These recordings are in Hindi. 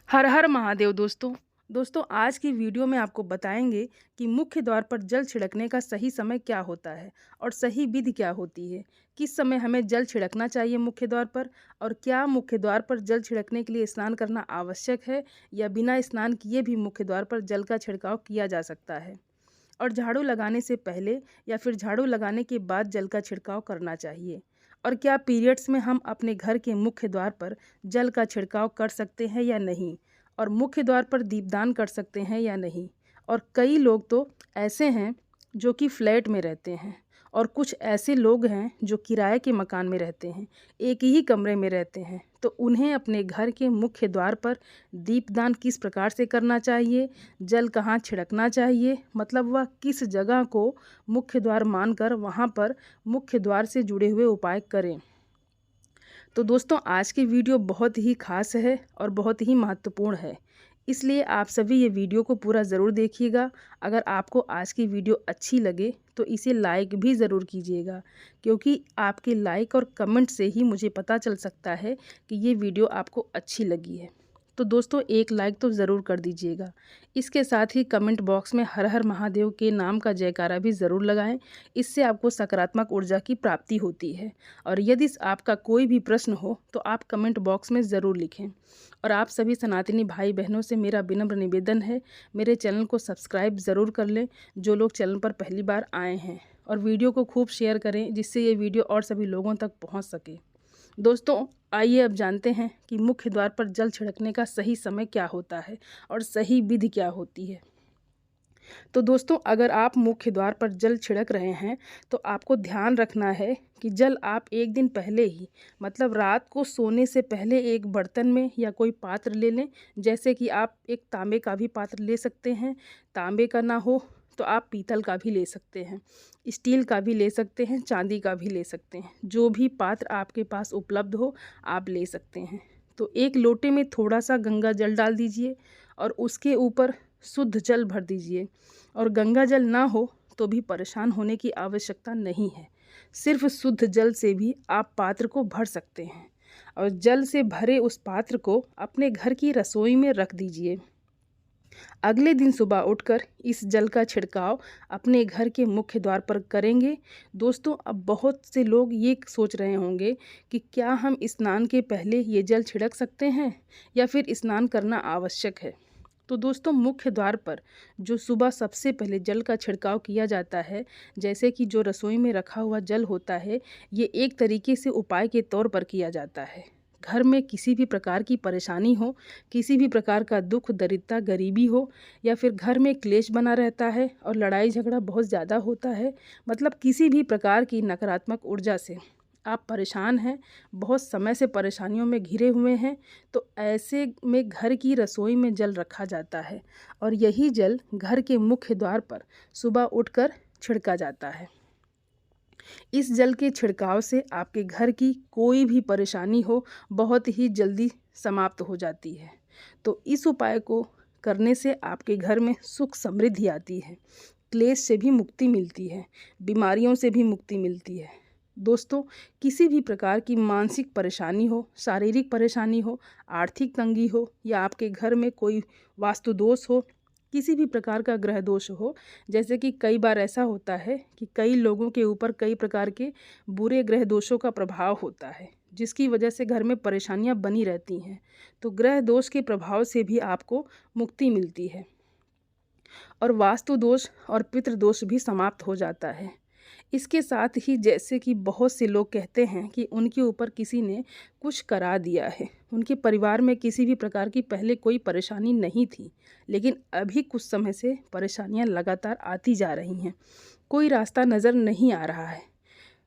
हर हर महादेव दोस्तों आज की वीडियो में आपको बताएंगे कि मुख्य द्वार पर जल छिड़कने का सही समय क्या होता है और सही विधि क्या होती है। किस समय हमें जल छिड़कना चाहिए मुख्य द्वार पर, और क्या मुख्य द्वार पर जल छिड़कने के लिए स्नान करना आवश्यक है या बिना स्नान किए भी मुख्य द्वार पर जल का छिड़काव किया जा सकता है, और झाड़ू लगाने से पहले या फिर झाड़ू लगाने के बाद जल का छिड़काव करना चाहिए, और क्या पीरियड्स में हम अपने घर के मुख्य द्वार पर जल का छिड़काव कर सकते हैं या नहीं, और मुख्य द्वार पर दीपदान कर सकते हैं या नहीं। और कई लोग तो ऐसे हैं जो कि फ्लैट में रहते हैं, और कुछ ऐसे लोग हैं जो किराए के मकान में रहते हैं, एक ही कमरे में रहते हैं, तो उन्हें अपने घर के मुख्य द्वार पर दीपदान किस प्रकार से करना चाहिए, जल कहाँ छिड़कना चाहिए, मतलब वह किस जगह को मुख्य द्वार मानकर वहाँ पर मुख्य द्वार से जुड़े हुए उपाय करें। तो दोस्तों आज की वीडियो बहुत ही खास है और बहुत ही महत्वपूर्ण है, इसलिए आप सभी ये वीडियो को पूरा ज़रूर देखिएगा। अगर आपको आज की वीडियो अच्छी लगे तो इसे लाइक भी ज़रूर कीजिएगा, क्योंकि आपके लाइक और कमेंट से ही मुझे पता चल सकता है कि ये वीडियो आपको अच्छी लगी है। तो दोस्तों एक लाइक तो ज़रूर कर दीजिएगा। इसके साथ ही कमेंट बॉक्स में हर हर महादेव के नाम का जयकारा भी ज़रूर लगाएं, इससे आपको सकारात्मक ऊर्जा की प्राप्ति होती है। और यदि आपका कोई भी प्रश्न हो तो आप कमेंट बॉक्स में ज़रूर लिखें। और आप सभी सनातनी भाई बहनों से मेरा विनम्र निवेदन है, मेरे चैनल को सब्सक्राइब ज़रूर कर लें जो लोग चैनल पर पहली बार आए हैं, और वीडियो को खूब शेयर करें जिससे ये वीडियो और सभी लोगों तक पहुंच सके। दोस्तों आइए अब जानते हैं कि मुख्य द्वार पर जल छिड़कने का सही समय क्या होता है और सही विधि क्या होती है। तो दोस्तों अगर आप मुख्य द्वार पर जल छिड़क रहे हैं तो आपको ध्यान रखना है कि जल आप एक दिन पहले ही, मतलब रात को सोने से पहले एक बर्तन में या कोई पात्र ले लें। जैसे कि आप एक तांबे का भी पात्र ले सकते हैं, तांबे का ना हो तो आप पीतल का भी ले सकते हैं, स्टील का भी ले सकते हैं, चांदी का भी ले सकते हैं, जो भी पात्र आपके पास उपलब्ध हो आप ले सकते हैं। तो एक लोटे में थोड़ा सा गंगा जल डाल दीजिए और उसके ऊपर शुद्ध जल भर दीजिए। और गंगा जल ना हो तो भी परेशान होने की आवश्यकता नहीं है, सिर्फ शुद्ध जल से भी आप पात्र को भर सकते हैं। और जल से भरे उस पात्र को अपने घर की रसोई में रख दीजिए। अगले दिन सुबह उठकर इस जल का छिड़काव अपने घर के मुख्य द्वार पर करेंगे। दोस्तों अब बहुत से लोग ये सोच रहे होंगे कि क्या हम स्नान के पहले ये जल छिड़क सकते हैं या फिर स्नान करना आवश्यक है। तो दोस्तों मुख्य द्वार पर जो सुबह सबसे पहले जल का छिड़काव किया जाता है, जैसे कि जो रसोई में रखा हुआ जल होता है, ये एक तरीके से उपाय के तौर पर किया जाता है। घर में किसी भी प्रकार की परेशानी हो, किसी भी प्रकार का दुख दरिद्रता गरीबी हो, या फिर घर में क्लेश बना रहता है और लड़ाई झगड़ा बहुत ज़्यादा होता है, मतलब किसी भी प्रकार की नकारात्मक ऊर्जा से आप परेशान हैं, बहुत समय से परेशानियों में घिरे हुए हैं, तो ऐसे में घर की रसोई में जल रखा जाता है और यही जल घर के मुख्य द्वार पर सुबह उठकर छिड़का जाता है। इस जल के छिड़काव से आपके घर की कोई भी परेशानी हो बहुत ही जल्दी समाप्त हो जाती है। तो इस उपाय को करने से आपके घर में सुख समृद्धि आती है, क्लेश से भी मुक्ति मिलती है, बीमारियों से भी मुक्ति मिलती है। दोस्तों किसी भी प्रकार की मानसिक परेशानी हो, शारीरिक परेशानी हो, आर्थिक तंगी हो, या आपके घर में कोई वास्तु दोष हो, किसी भी प्रकार का ग्रह दोष हो, जैसे कि कई बार ऐसा होता है कि कई लोगों के ऊपर कई प्रकार के बुरे ग्रह दोषों का प्रभाव होता है, जिसकी वजह से घर में परेशानियां बनी रहती हैं। तो ग्रह दोष के प्रभाव से भी आपको मुक्ति मिलती है और वास्तु दोष और पितृ दोष भी समाप्त हो जाता है। इसके साथ ही जैसे कि बहुत से लोग कहते हैं कि उनके ऊपर किसी ने कुछ करा दिया है, उनके परिवार में किसी भी प्रकार की पहले कोई परेशानी नहीं थी, लेकिन अभी कुछ समय से परेशानियां लगातार आती जा रही हैं, कोई रास्ता नज़र नहीं आ रहा है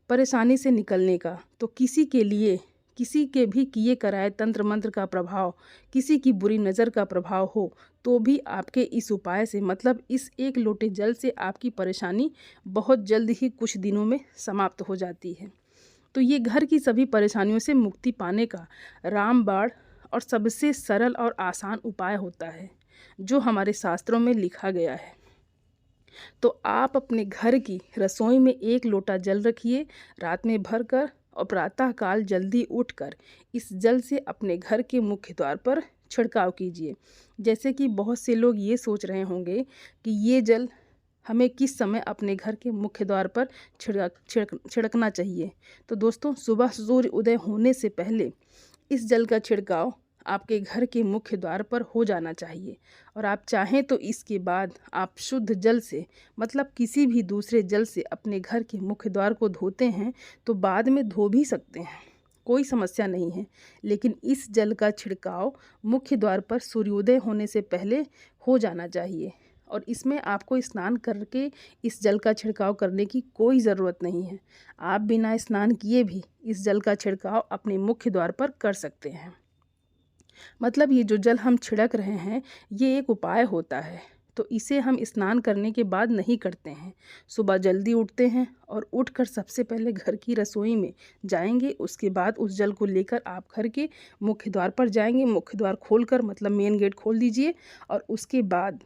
परेशानी से निकलने का। तो किसी के लिए किसी के भी किए कराए तंत्र मंत्र का प्रभाव, किसी की बुरी नज़र का प्रभाव हो तो भी आपके इस उपाय से, मतलब इस एक लोटे जल से, आपकी परेशानी बहुत जल्द ही कुछ दिनों में समाप्त हो जाती है। तो ये घर की सभी परेशानियों से मुक्ति पाने का रामबाण और सबसे सरल और आसान उपाय होता है जो हमारे शास्त्रों में लिखा गया है। तो आप अपने घर की रसोई में एक लोटा जल रखिए रात में भरकर, और प्रातःकाल जल्दी उठकर इस जल से अपने घर के मुख्य द्वार पर छिड़काव कीजिए। जैसे कि बहुत से लोग ये सोच रहे होंगे कि ये जल हमें किस समय अपने घर के मुख्य द्वार पर छिड़कना चाहिए। तो दोस्तों, सुबह सूर्य उदय होने से पहले इस जल का छिड़काव आपके घर के मुख्य द्वार पर हो जाना चाहिए। और आप चाहें तो इसके बाद आप शुद्ध जल से, मतलब किसी भी दूसरे जल से अपने घर के मुख्य द्वार को धोते हैं तो बाद में धो भी सकते हैं, कोई समस्या नहीं है। लेकिन इस जल का छिड़काव मुख्य द्वार पर सूर्योदय होने से पहले हो जाना चाहिए। और इसमें आपको स्नान करके इस जल का छिड़काव करने की कोई ज़रूरत नहीं है। आप बिना स्नान किए भी इस जल का छिड़काव अपने मुख्य द्वार पर कर सकते हैं। मतलब ये जो जल हम छिड़क रहे हैं ये एक उपाय होता है, तो इसे हम स्नान करने के बाद नहीं करते हैं। सुबह जल्दी उठते हैं और उठकर सबसे पहले घर की रसोई में जाएंगे। उसके बाद उस जल को लेकर आप घर के मुख्य द्वार पर जाएंगे। मुख्य द्वार खोलकर, मतलब मेन गेट खोल दीजिए, और उसके बाद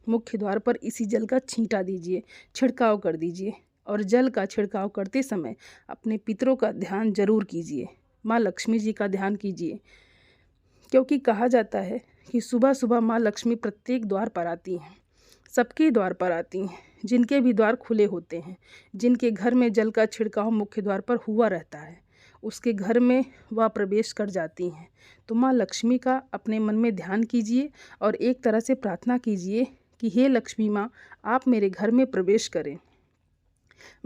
मुख्य द्वार पर इसी जल का छींटा दीजिए, छिड़काव कर दीजिए। और जल का छिड़काव करते समय अपने पितरों का ध्यान जरूर कीजिए, माँ लक्ष्मी जी का ध्यान कीजिए, क्योंकि कहा जाता है कि सुबह सुबह माँ लक्ष्मी प्रत्येक द्वार पर आती हैं, सबके द्वार पर आती हैं, जिनके भी द्वार खुले होते हैं, जिनके घर में जल का छिड़काव मुख्य द्वार पर हुआ रहता है, उसके घर में वह प्रवेश कर जाती हैं। तो माँ लक्ष्मी का अपने मन में ध्यान कीजिए और एक तरह से प्रार्थना कीजिए कि हे लक्ष्मी माँ, आप मेरे घर में प्रवेश करें,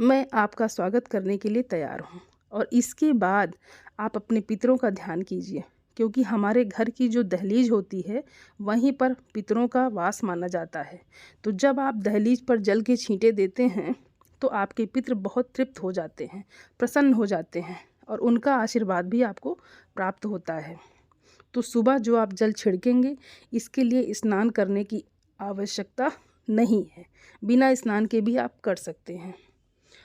मैं आपका स्वागत करने के लिए तैयार हूँ। और इसके बाद आप अपने पितरों का ध्यान कीजिए, क्योंकि हमारे घर की जो दहलीज होती है वहीं पर पितरों का वास माना जाता है। तो जब आप दहलीज पर जल के छींटे देते हैं तो आपके पितर बहुत तृप्त हो जाते हैं, प्रसन्न हो जाते हैं, और उनका आशीर्वाद भी आपको प्राप्त होता है। तो सुबह जो आप जल छिड़केंगे इसके लिए स्नान करने की आवश्यकता नहीं है, बिना स्नान के भी आप कर सकते हैं।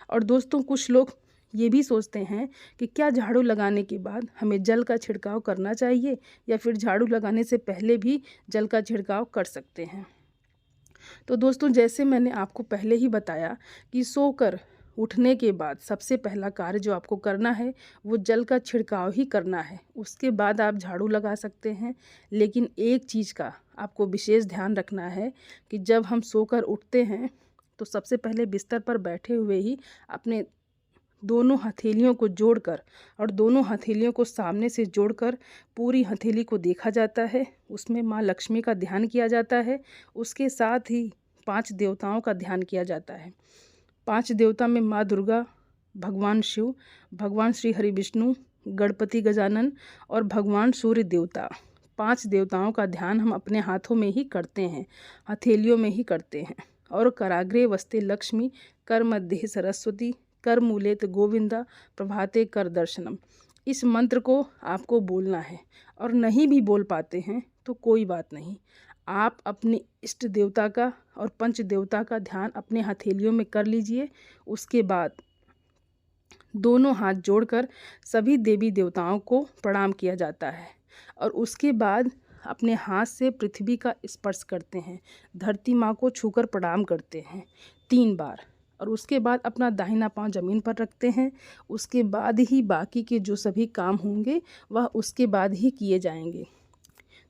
और दोस्तों, कुछ लोग ये भी सोचते हैं कि क्या झाड़ू लगाने के बाद हमें जल का छिड़काव करना चाहिए या फिर झाड़ू लगाने से पहले भी जल का छिड़काव कर सकते हैं। तो दोस्तों, जैसे मैंने आपको पहले ही बताया कि सोकर उठने के बाद सबसे पहला कार्य जो आपको करना है वो जल का छिड़काव ही करना है। उसके बाद आप झाड़ू लगा सकते हैं। लेकिन एक चीज़ का आपको विशेष ध्यान रखना है कि जब हम सोकर उठते हैं तो सबसे पहले बिस्तर पर बैठे हुए ही अपने दोनों हथेलियों को जोड़कर और दोनों हथेलियों को सामने से जोड़कर पूरी हथेली को देखा जाता है, उसमें माँ लक्ष्मी का ध्यान किया जाता है। उसके साथ ही 5 देवताओं का ध्यान किया जाता है। 5 देवता में माँ दुर्गा, भगवान शिव, भगवान श्री हरि विष्णु, गणपति गजानन और भगवान सूर्य देवता, 5 देवताओं का ध्यान हम अपने हाथों में ही करते हैं, हथेलियों में ही करते हैं। और कराग्रे वस्ते लक्ष्मी, कर मध्य सरस्वती, कर मूलेत गोविंदा, प्रभाते कर दर्शनम। इस मंत्र को आपको बोलना है, और नहीं भी बोल पाते हैं तो कोई बात नहीं, आप अपने इष्ट देवता का और पंच देवता का ध्यान अपने हथेलियों में कर लीजिए। उसके बाद दोनों हाथ जोड़कर सभी देवी देवताओं को प्रणाम किया जाता है, और उसके बाद अपने हाथ से पृथ्वी का स्पर्श करते हैं, धरती माँ को छूकर प्रणाम करते हैं 3 बार, और उसके बाद अपना दाहिना पांव ज़मीन पर रखते हैं। उसके बाद ही बाकी के जो सभी काम होंगे वह उसके बाद ही किए जाएंगे।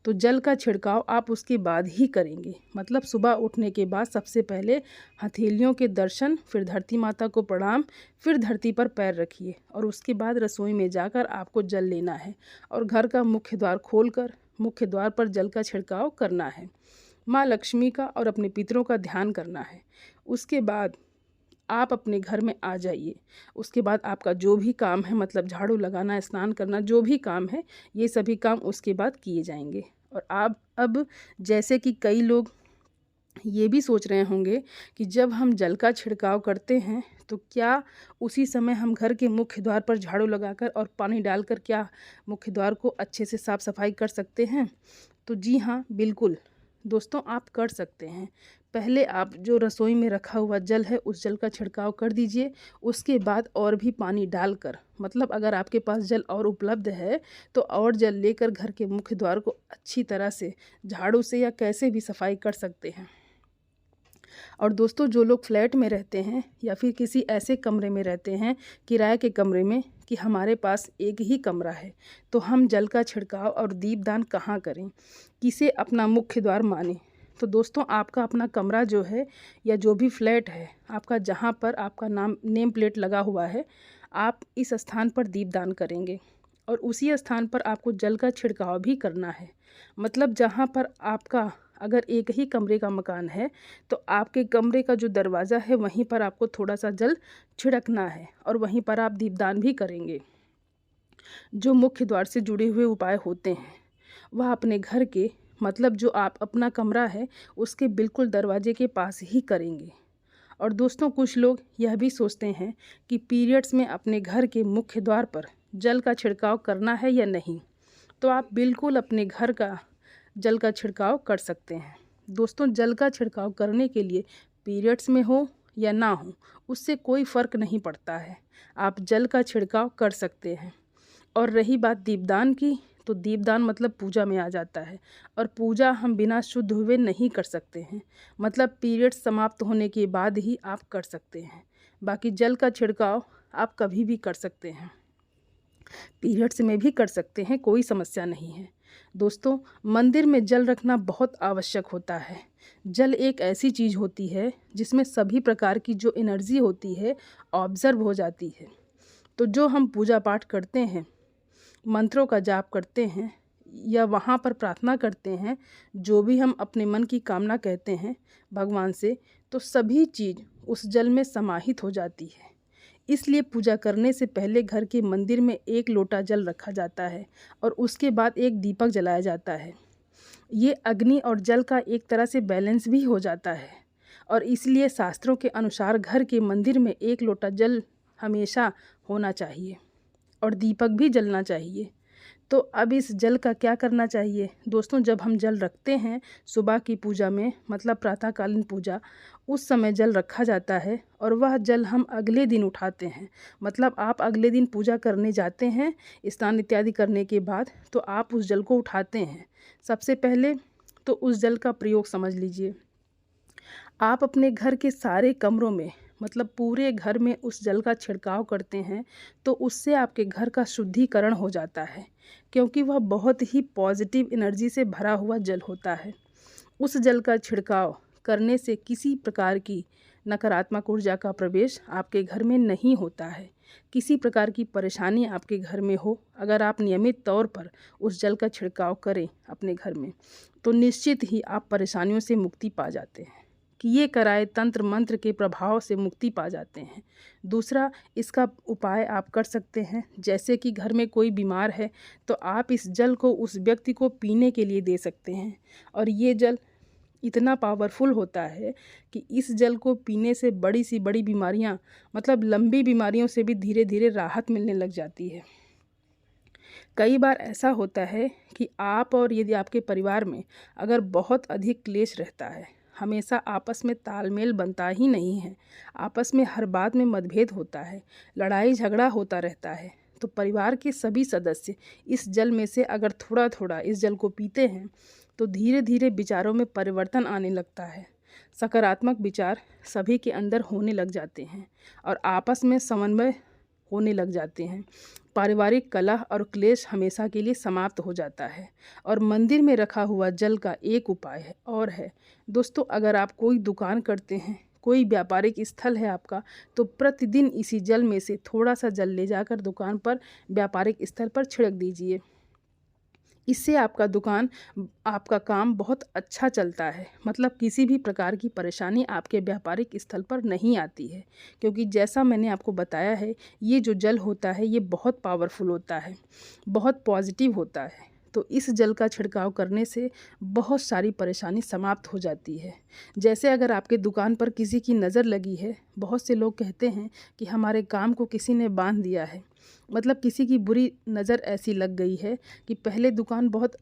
तो जल का छिड़काव आप उसके बाद ही करेंगे, मतलब सुबह उठने के बाद सबसे पहले हथेलियों के दर्शन, फिर धरती माता को प्रणाम, फिर धरती पर पैर रखिए, और उसके बाद रसोई में जाकर आपको जल लेना है और घर का मुख्य द्वार खोलकर मुख्य द्वार पर जल का छिड़काव करना है, माँ लक्ष्मी का और अपने पितरों का ध्यान करना है। उसके बाद आप अपने घर में आ जाइए। उसके बाद आपका जो भी काम है, मतलब झाड़ू लगाना, स्नान करना, जो भी काम है, ये सभी काम उसके बाद किए जाएंगे। और आप अब जैसे कि कई लोग ये भी सोच रहे होंगे कि जब हम जल का छिड़काव करते हैं तो क्या उसी समय हम घर के मुख्य द्वार पर झाड़ू लगाकर और पानी डालकर क्या मुख्य द्वार को अच्छे से साफ़ सफाई कर सकते हैं? तो जी हाँ, बिल्कुल दोस्तों, आप कर सकते हैं। पहले आप जो रसोई में रखा हुआ जल है उस जल का छिड़काव कर दीजिए। उसके बाद और भी पानी डालकर, मतलब अगर आपके पास जल और उपलब्ध है तो और जल लेकर घर के मुख्य द्वार को अच्छी तरह से झाड़ू से या कैसे भी सफाई कर सकते हैं। और दोस्तों, जो लोग फ्लैट में रहते हैं या फिर किसी ऐसे कमरे में रहते हैं, किराए के कमरे में, कि हमारे पास एक ही कमरा है, तो हम जल का छिड़काव और दीपदान कहाँ करें, किसे अपना मुख्य द्वार मानें। तो दोस्तों, आपका अपना कमरा जो है या जो भी फ्लैट है आपका, जहाँ पर आपका नेम प्लेट लगा हुआ है, आप इस स्थान पर दीपदान करेंगे और उसी स्थान पर आपको जल का छिड़काव भी करना है। मतलब जहाँ पर आपका अगर एक ही कमरे का मकान है तो आपके कमरे का जो दरवाज़ा है वहीं पर आपको थोड़ा सा जल छिड़कना है और वहीं पर आप दीपदान भी करेंगे। जो मुख्य द्वार से जुड़े हुए उपाय होते हैं वह अपने घर के, मतलब जो आप अपना कमरा है उसके बिल्कुल दरवाजे के पास ही करेंगे। और दोस्तों, कुछ लोग यह भी सोचते हैं कि पीरियड्स में अपने घर के मुख्य द्वार पर जल का छिड़काव करना है या नहीं, तो आप बिल्कुल अपने घर का जल का छिड़काव कर सकते हैं। दोस्तों, जल का छिड़काव करने के लिए पीरियड्स में हो या ना हो उससे कोई फ़र्क नहीं पड़ता है, आप जल का छिड़काव कर सकते हैं। और रही बात दीपदान की, तो दीपदान मतलब पूजा में आ जाता है और पूजा हम बिना शुद्ध हुए नहीं कर सकते हैं, मतलब पीरियड्स समाप्त होने के बाद ही आप कर सकते हैं। बाकी जल का छिड़काव आप कभी भी कर सकते हैं, पीरियड्स में भी कर सकते हैं, कोई समस्या नहीं है। दोस्तों, मंदिर में जल रखना बहुत आवश्यक होता है। जल एक ऐसी चीज़ होती है जिसमें सभी प्रकार की जो एनर्जी होती है ऑब्जर्व हो जाती है। तो जो हम पूजा पाठ करते हैं, मंत्रों का जाप करते हैं या वहाँ पर प्रार्थना करते हैं, जो भी हम अपने मन की कामना कहते हैं भगवान से, तो सभी चीज़ उस जल में समाहित हो जाती है। इसलिए पूजा करने से पहले घर के मंदिर में 1 लोटा जल रखा जाता है और उसके बाद एक दीपक जलाया जाता है। ये अग्नि और जल का एक तरह से बैलेंस भी हो जाता है और इसलिए शास्त्रों के अनुसार घर के मंदिर में 1 लोटा जल हमेशा होना चाहिए और दीपक भी जलना चाहिए। तो अब इस जल का क्या करना चाहिए दोस्तों, जब हम जल रखते हैं सुबह की पूजा में, मतलब प्रातःकालीन पूजा, उस समय जल रखा जाता है और वह जल हम अगले दिन उठाते हैं। मतलब आप अगले दिन पूजा करने जाते हैं, स्नान इत्यादि करने के बाद, तो आप उस जल को उठाते हैं। सबसे पहले तो उस जल का प्रयोग समझ लीजिए। आप अपने घर के सारे कमरों में, मतलब पूरे घर में उस जल का छिड़काव करते हैं, तो उससे आपके घर का शुद्धिकरण हो जाता है, क्योंकि वह बहुत ही पॉजिटिव एनर्जी से भरा हुआ जल होता है। उस जल का छिड़काव करने से किसी प्रकार की नकारात्मक ऊर्जा का प्रवेश आपके घर में नहीं होता है। किसी प्रकार की परेशानी आपके घर में हो, अगर आप नियमित तौर पर उस जल का छिड़काव करें अपने घर में, तो निश्चित ही आप परेशानियों से मुक्ति पा जाते हैं। किए कराए तंत्र मंत्र के प्रभाव से मुक्ति पा जाते हैं। दूसरा, इसका उपाय आप कर सकते हैं, जैसे कि घर में कोई बीमार है तो आप इस जल को उस व्यक्ति को पीने के लिए दे सकते हैं। और ये जल इतना पावरफुल होता है कि इस जल को पीने से बड़ी सी बड़ी बीमारियां, मतलब लंबी बीमारियों से भी धीरे धीरे राहत मिलने लग जाती है। कई बार ऐसा होता है कि आप और यदि आपके परिवार में अगर बहुत अधिक क्लेश रहता है, हमेशा आपस में तालमेल बनता ही नहीं है, आपस में हर बात में मतभेद होता है, लड़ाई झगड़ा होता रहता है, तो परिवार के सभी सदस्य इस जल में से अगर थोड़ा थोड़ा इस जल को पीते हैं तो धीरे धीरे विचारों में परिवर्तन आने लगता है। सकारात्मक विचार सभी के अंदर होने लग जाते हैं और आपस में समन्वय होने लग जाते हैं। पारिवारिक कलह और क्लेश हमेशा के लिए समाप्त हो जाता है। और मंदिर में रखा हुआ जल का एक उपाय है और है दोस्तों, अगर आप कोई दुकान करते हैं, कोई व्यापारिक स्थल है आपका, तो प्रतिदिन इसी जल में से थोड़ा सा जल ले जाकर दुकान पर, व्यापारिक स्थल पर छिड़क दीजिए। इससे आपका काम बहुत अच्छा चलता है, मतलब किसी भी प्रकार की परेशानी आपके व्यापारिक स्थल पर नहीं आती है, क्योंकि जैसा मैंने आपको बताया है, ये जो जल होता है ये बहुत पावरफुल होता है, बहुत पॉजिटिव होता है। तो इस जल का छिड़काव करने से बहुत सारी परेशानी समाप्त हो जाती है। जैसे अगर आपके दुकान पर किसी की नज़र लगी है, बहुत से लोग कहते हैं कि हमारे काम को किसी ने बांध दिया है, मतलब किसी की बुरी नज़र ऐसी लग गई है कि पहले दुकान बहुत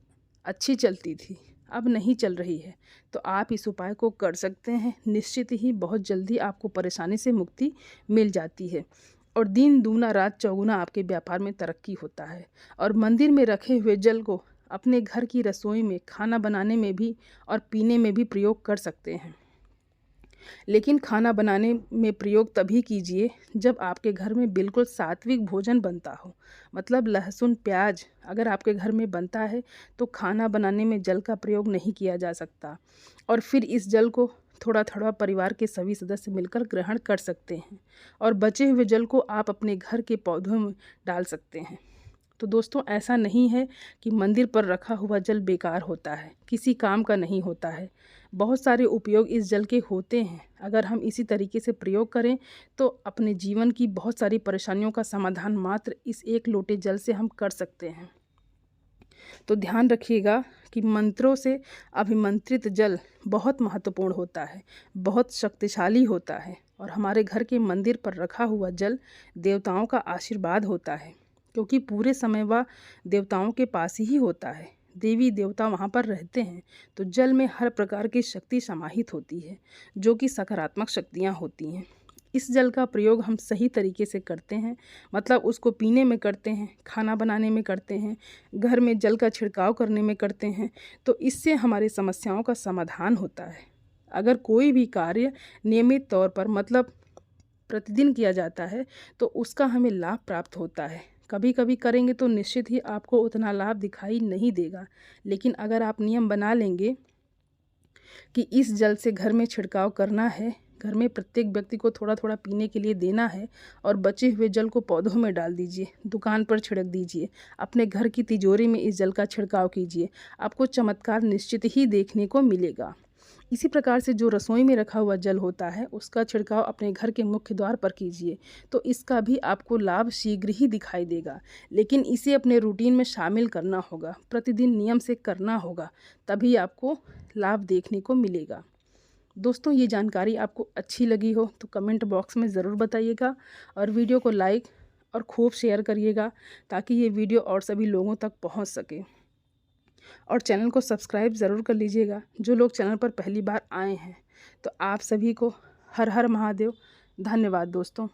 अच्छी चलती थी, अब नहीं चल रही है, तो आप इस उपाय को कर सकते हैं। निश्चित ही बहुत जल्दी आपको परेशानी से मुक्ति मिल जाती है और दिन दूना रात चौगुना आपके व्यापार में तरक्की होता है। और मंदिर में रखे हुए जल को अपने घर की रसोई में खाना बनाने में भी और पीने में भी प्रयोग कर सकते हैं। लेकिन खाना बनाने में प्रयोग तभी कीजिए जब आपके घर में बिल्कुल सात्विक भोजन बनता हो। मतलब लहसुन प्याज अगर आपके घर में बनता है तो खाना बनाने में जल का प्रयोग नहीं किया जा सकता। और फिर इस जल को थोड़ा थोड़ा परिवार के सभी सदस्य मिलकर ग्रहण कर सकते हैं और बचे हुए जल को आप अपने घर के पौधों में डाल सकते हैं। तो दोस्तों, ऐसा नहीं है कि मंदिर पर रखा हुआ जल बेकार होता है, किसी काम का नहीं होता है। बहुत सारे उपयोग इस जल के होते हैं। अगर हम इसी तरीके से प्रयोग करें तो अपने जीवन की बहुत सारी परेशानियों का समाधान मात्र इस एक लोटे जल से हम कर सकते हैं। तो ध्यान रखिएगा कि मंत्रों से अभिमंत्रित जल बहुत महत्वपूर्ण होता है, बहुत शक्तिशाली होता है और हमारे घर के मंदिर पर रखा हुआ जल देवताओं का आशीर्वाद होता है, क्योंकि पूरे समय वह देवताओं के पास ही होता है। देवी देवता वहाँ पर रहते हैं, तो जल में हर प्रकार की शक्ति समाहित होती है जो कि सकारात्मक शक्तियाँ होती हैं। इस जल का प्रयोग हम सही तरीके से करते हैं, मतलब उसको पीने में करते हैं, खाना बनाने में करते हैं, घर में जल का छिड़काव करने में करते हैं, तो इससे हमारी समस्याओं का समाधान होता है। अगर कोई भी कार्य नियमित तौर पर मतलब प्रतिदिन किया जाता है तो उसका हमें लाभ प्राप्त होता है। कभी कभी करेंगे तो निश्चित ही आपको उतना लाभ दिखाई नहीं देगा, लेकिन अगर आप नियम बना लेंगे कि इस जल से घर में छिड़काव करना है, घर में प्रत्येक व्यक्ति को थोड़ा थोड़ा पीने के लिए देना है और बचे हुए जल को पौधों में डाल दीजिए, दुकान पर छिड़क दीजिए, अपने घर की तिजोरी में इस जल का छिड़काव कीजिए, आपको चमत्कार निश्चित ही देखने को मिलेगा। इसी प्रकार से जो रसोई में रखा हुआ जल होता है उसका छिड़काव अपने घर के मुख्य द्वार पर कीजिए, तो इसका भी आपको लाभ शीघ्र ही दिखाई देगा। लेकिन इसे अपने रूटीन में शामिल करना होगा, प्रतिदिन नियम से करना होगा, तभी आपको लाभ देखने को मिलेगा। दोस्तों, ये जानकारी आपको अच्छी लगी हो तो कमेंट बॉक्स में ज़रूर बताइएगा और वीडियो को लाइक और खूब शेयर करिएगा ताकि ये वीडियो और सभी लोगों तक पहुंच सके। और चैनल को सब्सक्राइब ज़रूर कर लीजिएगा जो लोग चैनल पर पहली बार आए हैं। तो आप सभी को हर हर महादेव। धन्यवाद दोस्तों।